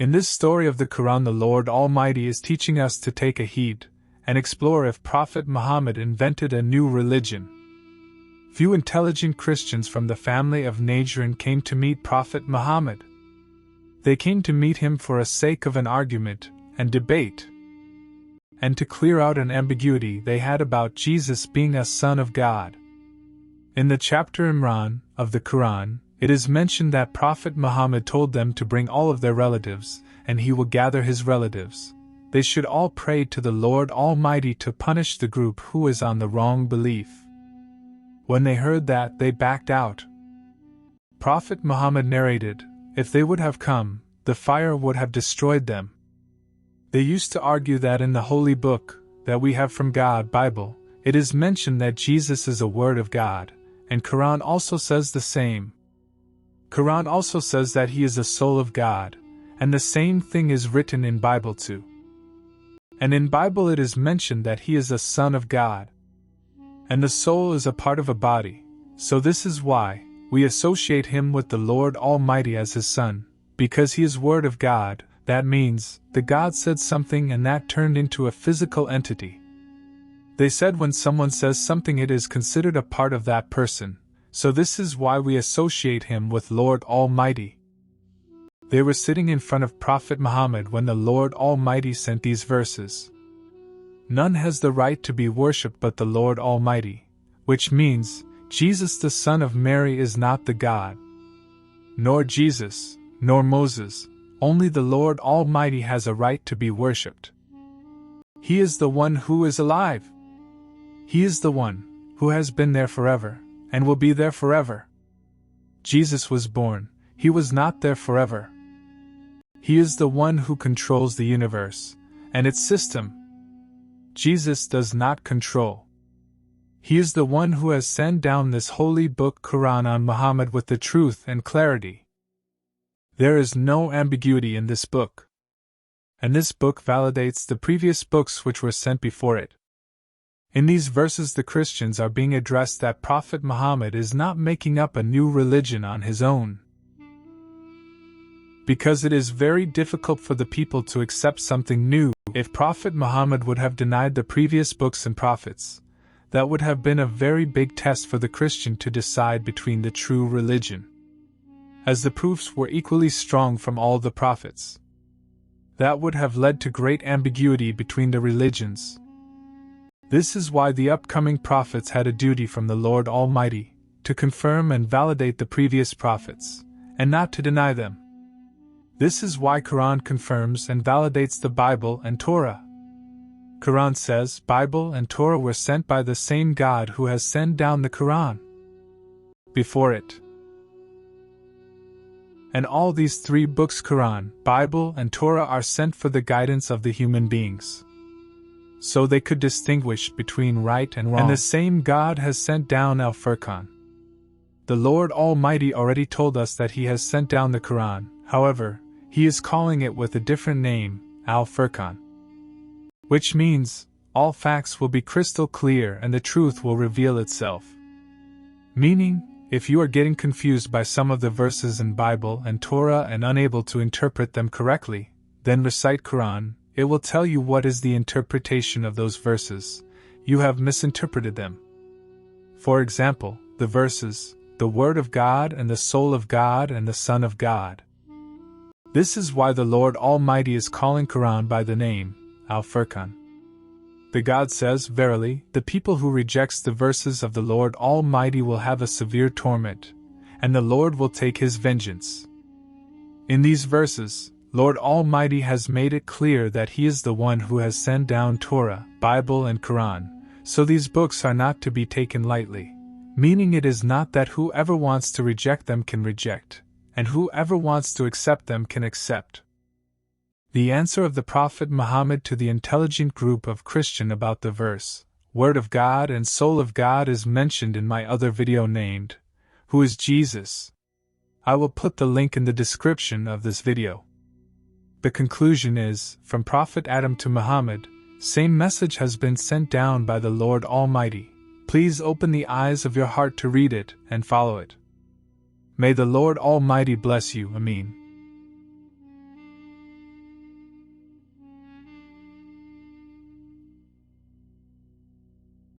In this story of the Quran, the Lord Almighty is teaching us to take a heed and explore if Prophet Muhammad invented a new religion. Few intelligent Christians from the family of Najran came to meet Prophet Muhammad. They came to meet him for the sake of an argument and debate, and to clear out an ambiguity they had about Jesus being a son of God. In the chapter Imran of the Quran, it is mentioned that Prophet Muhammad told them to bring all of their relatives, and he will gather his relatives. They should all pray to the Lord Almighty to punish the group who is on the wrong belief. When they heard that, they backed out. Prophet Muhammad narrated, if they would have come, the fire would have destroyed them. They used to argue that in the Holy Book that we have from God, Bible, it is mentioned that Jesus is a word of God, and Quran also says the same. Quran also says that he is a soul of God, and the same thing is written in Bible too. And in Bible it is mentioned that he is a son of God. And the soul is a part of a body, so this is why we associate him with the Lord Almighty as his son, because he is word of God. That means, the God said something and that turned into a physical entity. They said when someone says something it is considered a part of that person, so this is why we associate him with Lord Almighty. They were sitting in front of Prophet Muhammad when the Lord Almighty sent these verses. None has the right to be worshipped but the Lord Almighty, which means, Jesus the son of Mary is not the God. Nor Jesus, nor Moses, only the Lord Almighty has a right to be worshipped. He is the one who is alive. He is the one who has been there forever, and will be there forever. Jesus was born, he was not there forever. He is the one who controls the universe, and its system. Jesus does not control. He is the one who has sent down this holy book Quran on Muhammad with the truth and clarity. There is no ambiguity in this book. And this book validates the previous books which were sent before it. In these verses the Christians are being addressed that Prophet Muhammad is not making up a new religion on his own. Because it is very difficult for the people to accept something new. If Prophet Muhammad would have denied the previous books and prophets, that would have been a very big test for the Christian to decide between the true religion, as the proofs were equally strong from all the prophets. That would have led to great ambiguity between the religions. This is why the upcoming prophets had a duty from the Lord Almighty, to confirm and validate the previous prophets, and not to deny them. This is why Quran confirms and validates the Bible and Torah. Quran says Bible and Torah were sent by the same God who has sent down the Quran before it. And all these three books Quran, Bible and Torah are sent for the guidance of the human beings, so they could distinguish between right and wrong. And the same God has sent down Al-Furqan. The Lord Almighty already told us that he has sent down the Quran, however, he is calling it with a different name, Al-Furqan. Which means, all facts will be crystal clear and the truth will reveal itself. Meaning, if you are getting confused by some of the verses in Bible and Torah and unable to interpret them correctly, then recite Quran, it will tell you what is the interpretation of those verses. You have misinterpreted them. For example, the verses, the Word of God and the Soul of God and the Son of God. This is why the Lord Almighty is calling Quran by the name, Al-Furqan. The God says, verily, the people who rejects the verses of the Lord Almighty will have a severe torment, and the Lord will take his vengeance. In these verses, Lord Almighty has made it clear that he is the one who has sent down Torah, Bible and Quran, so these books are not to be taken lightly, meaning it is not that whoever wants to reject them can reject, and whoever wants to accept them can accept. The answer of the Prophet Muhammad to the intelligent group of Christian about the verse, Word of God and Soul of God is mentioned in my other video named, Who is Jesus? I will put the link in the description of this video. The conclusion is, from Prophet Adam to Muhammad, same message has been sent down by the Lord Almighty. Please open the eyes of your heart to read it and follow it. May the Lord Almighty bless you. Ameen.